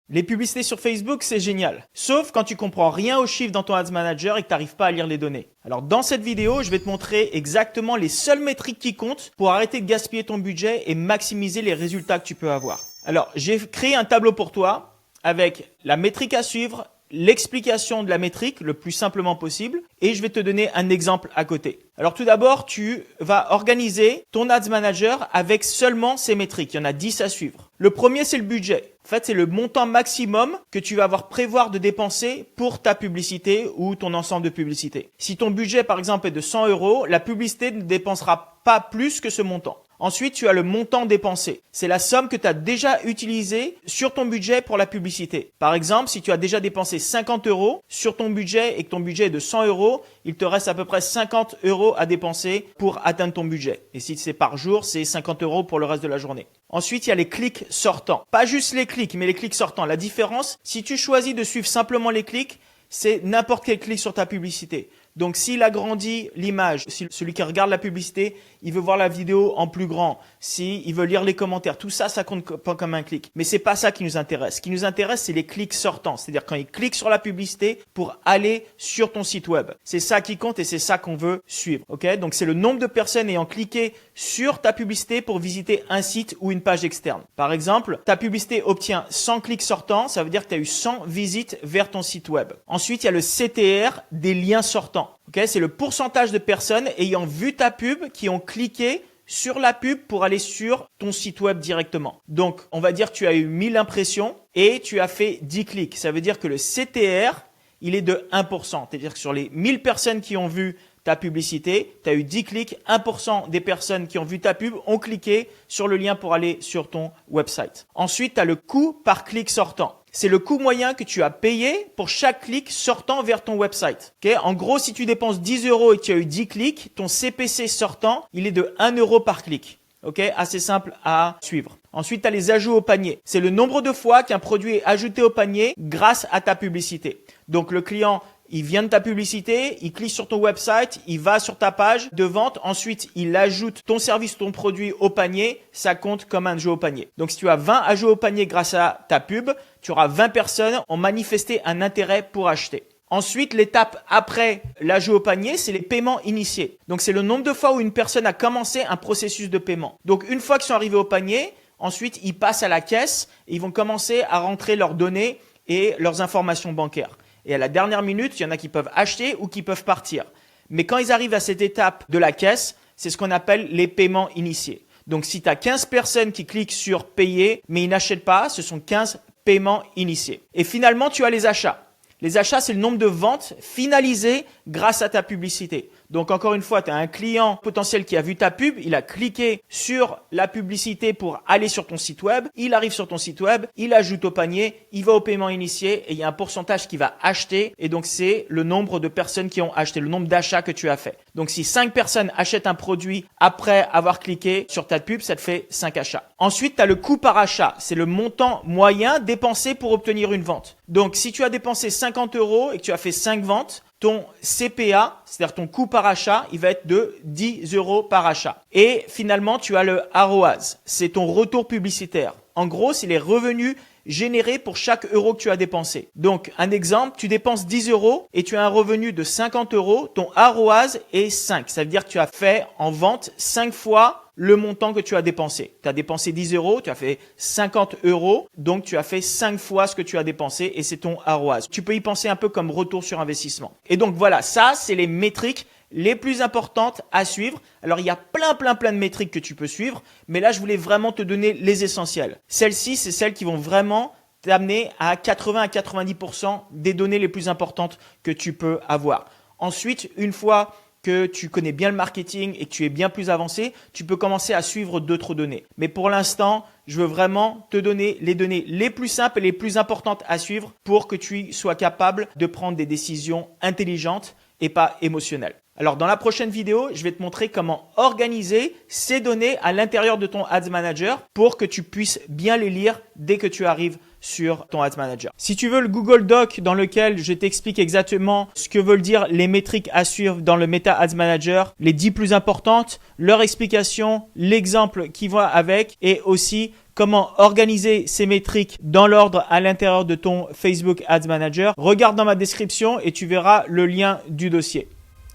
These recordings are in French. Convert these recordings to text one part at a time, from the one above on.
Les publicités sur Facebook, c'est génial. Sauf quand tu comprends rien aux chiffres dans ton Ads Manager et que tu n'arrives pas à lire les données. Alors dans cette vidéo, je vais te montrer exactement les seules métriques qui comptent pour arrêter de gaspiller ton budget et maximiser les résultats que tu peux avoir. Alors j'ai créé un tableau pour toi avec la métrique à suivre, l'explication de la métrique le plus simplement possible et je vais te donner un exemple à côté. Alors tout d'abord, tu vas organiser ton Ads Manager avec seulement ces métriques. Il y en a 10 à suivre. Le premier, c'est le budget. En fait, c'est le montant maximum que tu vas avoir prévoir de dépenser pour ta publicité ou ton ensemble de publicités. Si ton budget, par exemple, est de 100 €, la publicité ne dépensera pas plus que ce montant. Ensuite, tu as le montant dépensé. C'est la somme que tu as déjà utilisée sur ton budget pour la publicité. Par exemple, si tu as déjà dépensé 50 € sur ton budget et que ton budget est de 100 €, il te reste à peu près 50 € à dépenser pour atteindre ton budget. Et si c'est par jour, c'est 50 € pour le reste de la journée. Ensuite, il y a les clics sortants. Pas juste les clics, mais les clics sortants. La différence, si tu choisis de suivre simplement les clics, c'est n'importe quel clic sur ta publicité. Donc, s'il agrandit l'image, si celui qui regarde la publicité, il veut voir la vidéo en plus grand, s'il veut lire les commentaires, tout ça, ça compte pas comme un clic. Mais c'est pas ça qui nous intéresse. Ce qui nous intéresse, c'est les clics sortants. C'est-à-dire quand il clique sur la publicité pour aller sur ton site web. C'est ça qui compte et c'est ça qu'on veut suivre. Ok? Donc, c'est le nombre de personnes ayant cliqué sur ta publicité pour visiter un site ou une page externe. Par exemple, ta publicité obtient 100 clics sortants. Ça veut dire que tu as eu 100 visites vers ton site web. Ensuite, il y a le CTR des liens sortants. Okay, c'est le pourcentage de personnes ayant vu ta pub qui ont cliqué sur la pub pour aller sur ton site web directement. Donc, on va dire que tu as eu 1000 impressions et tu as fait 10 clics. Ça veut dire que le CTR, il est de 1%. C'est-à-dire que sur les 1000 personnes qui ont vu ta publicité, tu as eu 10 clics, 1% des personnes qui ont vu ta pub ont cliqué sur le lien pour aller sur ton website. Ensuite, tu as le coût par clic sortant. C'est le coût moyen que tu as payé pour chaque clic sortant vers ton website. Okay? En gros, si tu dépenses 10 € et que tu as eu 10 clics, ton CPC sortant, il est de 1 € par clic. Okay? Assez simple à suivre. Ensuite, tu as les ajouts au panier. C'est le nombre de fois qu'un produit est ajouté au panier grâce à ta publicité. Donc, le client, il vient de ta publicité, il clique sur ton website, il va sur ta page de vente. Ensuite, il ajoute ton service, ton produit au panier. Ça compte comme un ajout au panier. Donc, si tu as 20 ajouts au panier grâce à ta pub, tu auras 20 personnes qui ont manifesté un intérêt pour acheter. Ensuite, l'étape après l'ajout au panier, c'est les paiements initiés. Donc, c'est le nombre de fois où une personne a commencé un processus de paiement. Donc, une fois qu'ils sont arrivés au panier, ensuite, ils passent à la caisse et ils vont commencer à rentrer leurs données et leurs informations bancaires. Et à la dernière minute, il y en a qui peuvent acheter ou qui peuvent partir. Mais quand ils arrivent à cette étape de la caisse, c'est ce qu'on appelle les paiements initiés. Donc, si tu as 15 personnes qui cliquent sur payer, mais ils n'achètent pas, ce sont 15 paiements initiés. Et finalement, tu as les achats. Les achats, c'est le nombre de ventes finalisées grâce à ta publicité. Donc, encore une fois, tu as un client potentiel qui a vu ta pub, il a cliqué sur la publicité pour aller sur ton site web, il arrive sur ton site web, il ajoute au panier, il va au paiement initié et il y a un pourcentage qui va acheter et donc c'est le nombre de personnes qui ont acheté, le nombre d'achats que tu as fait. Donc, si 5 personnes achètent un produit après avoir cliqué sur ta pub, ça te fait 5 achats. Ensuite, tu as le coût par achat. C'est le montant moyen dépensé pour obtenir une vente. Donc, si tu as dépensé 50 € et que tu as fait 5 ventes, ton CPA, c'est-à-dire ton coût par achat, il va être de 10 € par achat. Et finalement, tu as le ROAS, c'est ton retour publicitaire. En gros, c'est les revenus générés pour chaque euro que tu as dépensé. Donc, un exemple, tu dépenses 10 € et tu as un revenu de 50 €, ton ROAS est 5. Ça veut dire que tu as fait en vente 5 fois le montant que tu as dépensé. Tu as dépensé 10 €, tu as fait 50 €, donc tu as fait 5 fois ce que tu as dépensé et c'est ton ROAS. Tu peux y penser un peu comme retour sur investissement. Et donc voilà, ça c'est les métriques les plus importantes à suivre. Alors, il y a plein de métriques que tu peux suivre, mais là, je voulais vraiment te donner les essentiels. Celles-ci, c'est celles qui vont vraiment t'amener à 80 à 90% des données les plus importantes que tu peux avoir. Ensuite, une fois que tu connais bien le marketing et que tu es bien plus avancé, tu peux commencer à suivre d'autres données. Mais pour l'instant, je veux vraiment te donner les données les plus simples et les plus importantes à suivre pour que tu sois capable de prendre des décisions intelligentes et pas émotionnelles. Alors, dans la prochaine vidéo, je vais te montrer comment organiser ces données à l'intérieur de ton Ads Manager pour que tu puisses bien les lire dès que tu arrives sur ton Ads Manager. Si tu veux le Google Doc dans lequel je t'explique exactement ce que veulent dire les métriques à suivre dans le Meta Ads Manager, les 10 plus importantes, leur explication, l'exemple qui va avec et aussi comment organiser ces métriques dans l'ordre à l'intérieur de ton Facebook Ads Manager. Regarde dans ma description et tu verras le lien du dossier.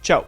Ciao!